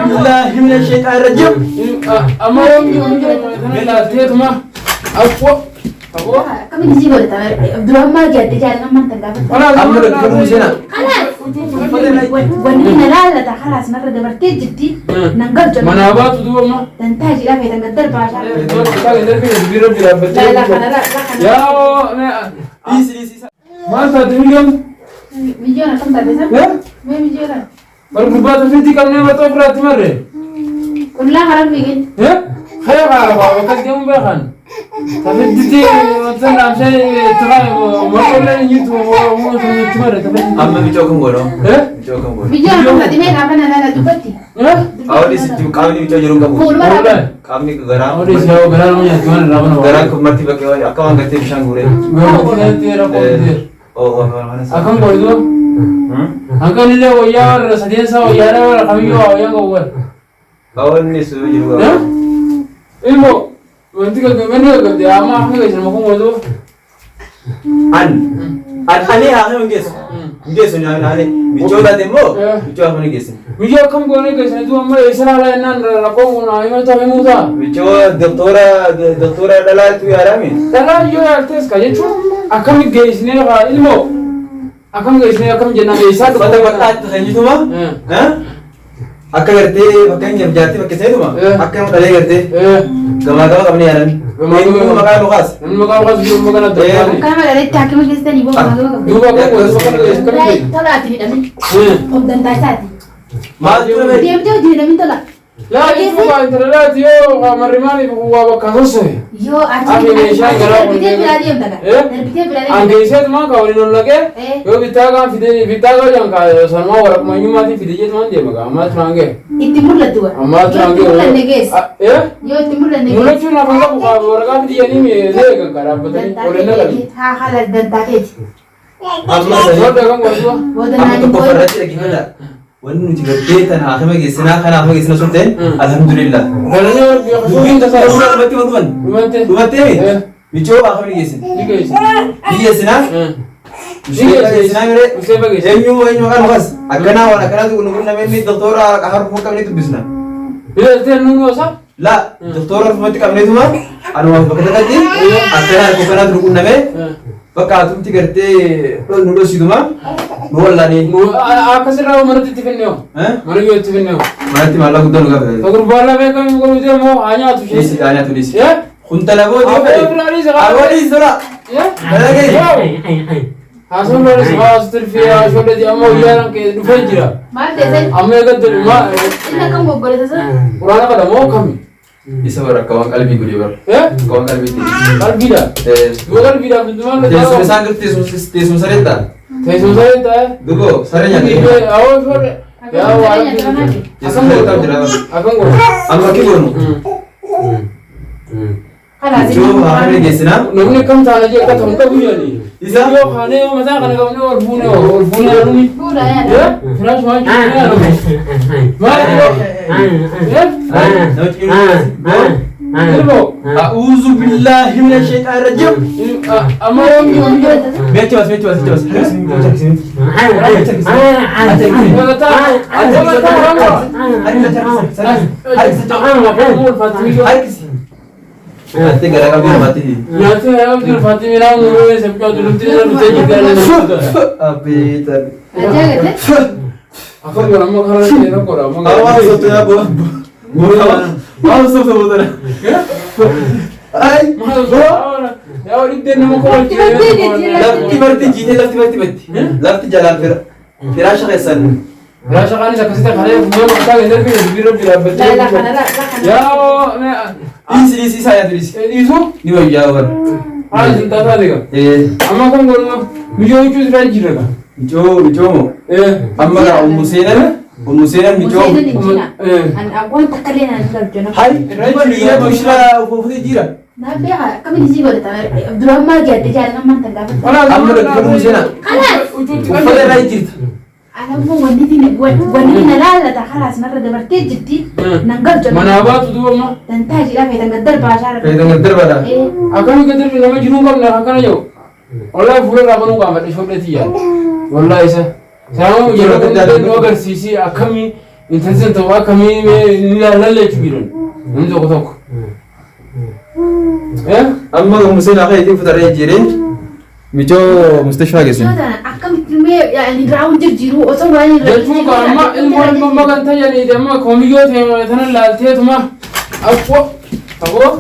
بالله من الشيطان الرجيم أما يوم لا تيتما أقوى كم يجي ولا تمر بدون ما جات جالنا ما تنقابل أمر كم سنة خلاص ونحن لا خلاص مرة دبرتي جدي ننقل جنب منابات دوما تنتاج لا في تنقدر باشا لا لا يا ما تدريهم مليون كم تبي ما مليون مرغوبات في كم نعمة أخرى تمر كلها حرام بيجي خير على وقت يوم بخان تفدتي مثلا شيء ترى ما كنا نجيت وما تمر أما بيجوكم غلو بيجوكم غلو مليون كم تبي ما أنا لا تبتي أولي ستيو كامني بيجو جرون كابو كل مرة كامني كغرام أولي سيا غرام ما يتمنى رابنا غرام كمرتي بكي أكوان كتير بشان غوري أكم بردو أكم اللي ويا سدينسا ويا ولا خميجو ويا غور أولي سو جرو إلمو وانتي كمان يقول يا ما أحنا كيسنا مكون بردو أني أنا مجلس نحن بيجو لا دمو بيجو أنا مجلس ميجو كم قولي كيسنا تو أما إسنا لا إنن رقم ونايم تامي موتا بيجو دكتورة دلالة تو يارامي دلالة يو ألتس كايتشو أكم كيسنا غا إلمو أكم كيسنا أكم جنا إيسا بتا بتا تخيل توما ها أكا करते बकन जब जाती बकसे तुमा अक्का में कले करते गमा अपने यारन मैं मगा लोगास जो मगा ना كم على التاكي ما جستني بابا دوبا को طلع تريد أمين هم دنتا ساتي ما تقول ديم جو دي نمين طلع لا يفوق انت لا تيو مريماني هو كاسوسه يو أرجع بيتي بلادي يوم تكا بيتي بلادي angeset ma ka wali non lage yo bitaga bitaga yang ka sanma warak ma yuma ti fide jet man de maga amma trange itimur la tua amma trange itimur la neges eh yo itimur la neges mulo chuna banga ko waraka fide yani me de kan kara batani ole na lagi ha hala danta ke amma yo da kan gordo woda amma nani to ko farati lagi hada wannan jiga beta na akama gisina kana akama gisina sunten alhamdulillah kana yo dubin ta sai urat mati wadwan dumate dumate bicho akama gisin diges gisina gisina mere useba ges enyu kan bas akana wala kana tu nunguna menni doktora kahar fuka menni tu bisna ila ten nungo sa la doktora mati kamne tu ma anu ma bakata kati akana fuka na nunguna me baka tumti garte nulo siduma nuwallani akasira marati tifenyo mari yo tifenyo marati mala kudanu ga agur bala be kan ko je mo anya tu isi anya tu isi ya khuntala bo awali zora ya dalage hasan bari sabas tirfiya shole di amma yaran ke dufenjira mal desen amma ga dir ma ina kan gogore desen qur'ana kada mo kami isa bara kawan kalbi guri bar ya kawan kalbi ti kalbida dua kalbida bintuan te so sang te so sareta tesu sareta dugo sarenya ni awo shole ya wala akan go ta jira akan go amma ki gonu خلاص jo ahne gesina nomne kam tana je ka tham ka bujani isa yo khane o masa khane ka ne or fune aruni بولا يا ya flash ma ji ne aruni ma yo ya ilmo a'udzu billahi minasy syaitanir rajim amma yo beti was Nanti gara-gara biar mati. Nanti saya udah mati bilang dulu sampai dulu tidak ada jadi jalan. Api tadi. aja gitu Aku orang mau kalau ini aku orang mau. Awas satu ya bu. Awas satu betul. Ay. Ya udah dia nama kau aja. Lafti berarti jini lafti jalan firasha kesan. Rasa kan saya kasih tahu kalian mau kita gendar biru betul. لا لا خنا لا Ya, Isi saya tulis. itu Ini mau jawab. ah cinta tadi kan. Amma kan gua video itu sudah jiran kan. Bico. Amma ka umusena bico. أنا أقول تكلين عن الجنة Hai, rajma liya tushla ufufuti jira. نبيها كم يجي ولا تمر عبد الرحمن ما جات جالنا ما تنقابل Amma ka umusena. خلاص Ufada rai jirta. أنا مو ونيتنا لا خلاص مرة دبرتي جدي ننقل جنة Manabat itu mah. تنتاج لا في تنقدر باشا Kayak ngeter pada. Akan kita nama jinung kan nak akan aja. Allah full rakan uga mati shop dia. Wallahi sa. Sababu yeroo hundee nu agarsiisi akkamii intalli ta'u akkamii lalle chubiran. Inni tokko. Amma Museen akka itti futaree jireen michoo mustashfaa geessin. Akkamitti mee yaani raawun jirjiru osoo waan hin jechuun amma ilmoo maganta jedhanii amma koomiyyoo ta'e tana laalteetuma aboo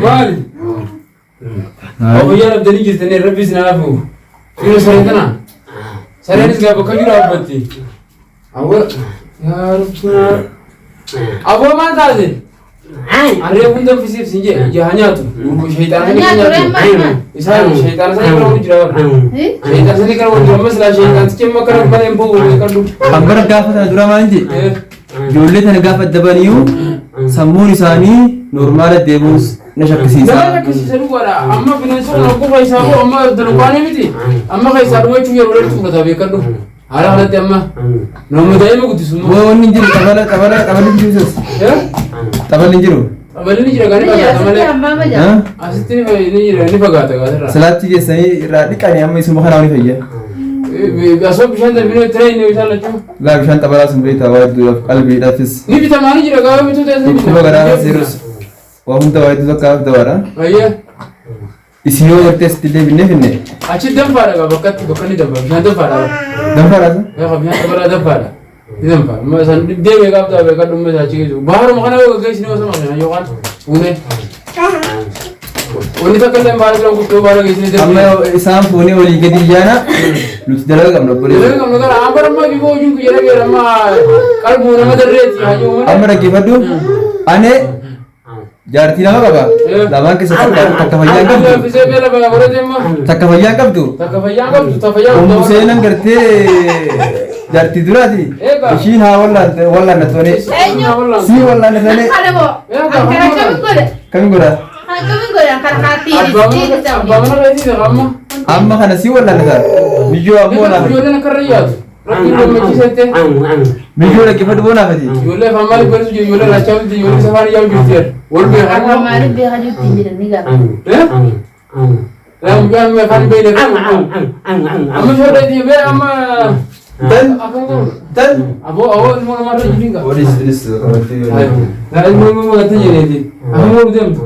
maali? Obboyyaa abdanii jirtanii rabbi isin haafu. Yeroo sareen kana sareenis gaafa akka jiru dhaabbatti. Aboo maal taate? Arree hunda fisiif sin jedhe jaha nyaatu. Shayitaana sanii kan nyaatu. Isaan shayitaana sanii kan waliin jira warra. Shayitaana sanii kan waliin jira maslaa shayitaantichi amma kana mana hin bu'u waliin qallu. Hambara gaafa sana dura maal jedhe? Ijoollee tana gaafa dabaniyyuu sammuun isaanii normaala deemuus na shakkisiisa. Nama shakkisiisa dhugaadha. Amma bineensota qofa isaa koo amma dalqaanii miti. Amma keessaa dhumachuu yeroo dheeraa fudhata beekadhu. Haala kanatti amma nama daa'ima guddisummaa. Wanni hin jiru taphalee jiru. Taphalee jiru. Taphalee jira kan fagaata malee. Asitti ni jira ni fagaata gaazirraa. Salaatti keessanii irraa dhiqanii amma isuma kanaa ni fayya. Asoo bishaan darbinoo itti reeyinee bishaan lachuu. Laa bishaan taphalaa sun beektaa waa hedduudhaaf qalbiidhaafis. Ni bitamaa ni jira gaafa bituu teessee bitama. Dhukkuba garaa seerus waa hunda waa hedduu tokko haaf dabaadha. Ayyee. Isin yoo gartee sitti deebinee finne. Achi danfaadha gaa bakkatti bakka ni danfa bishaan danfaadha. Danfaadha sun? Yaa bishaan dabalaa danfaadha. Ni danfa. Amma isaan deemee gaaftaa beekaa dhumma isaa achi geessu. Baharuma kana yoo gaggeessine osoo maqaan yookaan fuunee. Wanni takka illee baala jiran guutuu baala geessine deemee. Amma isaan fuunee walii gadi iyyaana nuti dalaga qabna obbolee. Dalaga qabna gara amma amma bifoo hojiin kiyya dhageera amma qalbuu nama darreeti hayyuu malee. Amma dhaggeeffadhu ane jaartii nama qaba. Lamaan keessa takka fayyaa qabdu. Takka fayyaa qabdu. Takka fayyaa qabdu. Takka fayyaa qabdu. Museenan gartee jaartii duraati. Ishiin haa wallaannattoone. Si wallaannattoone. Kami godha? Amma kana si wallaannata. Biyyoo ammoo naaf. Ijoolleen akka rayyaatu. Rabbi gammachiisette. Biyyoo dhaggeeffadhu boo naafati. Ijoollee afaan maaliif barsiisu ijoollee raachaa jirti ijoollee safaan iyyaa jirti. Wal beekan. Amma maaliif beekan jirti hin jedhan ni gaafa. Amma afaan beekan. Amma shoorreetii bee amma. Tan. Aboo ilmoo namarra jiringa. What is this? Ilmoo ilmoo gata jedheeti. Amma deemtu.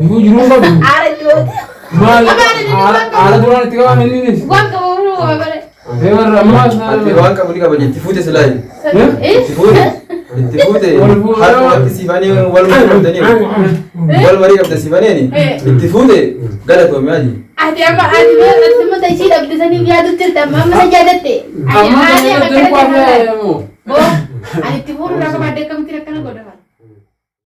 Iyyuu jiruu qabu. Maal haala duraan itti qabame inni. Waan qabu waa bare. Eewarra ammaa Ati waan qabu ni qaba jetti fuute silaayi. Itti fuute. Itti fuute. Harka walitti siifanii wal marii qabdanii. Wal marii qabda siifanii. Itti fuute galatoomee aji. Ati amma ati beekan mata ishii dhabdisanii yaadutti jirta amma mana jaadatte. Amma mana jaadatte. Ani itti fuudhu rakkoo baadhee akkamitti rakkana godha.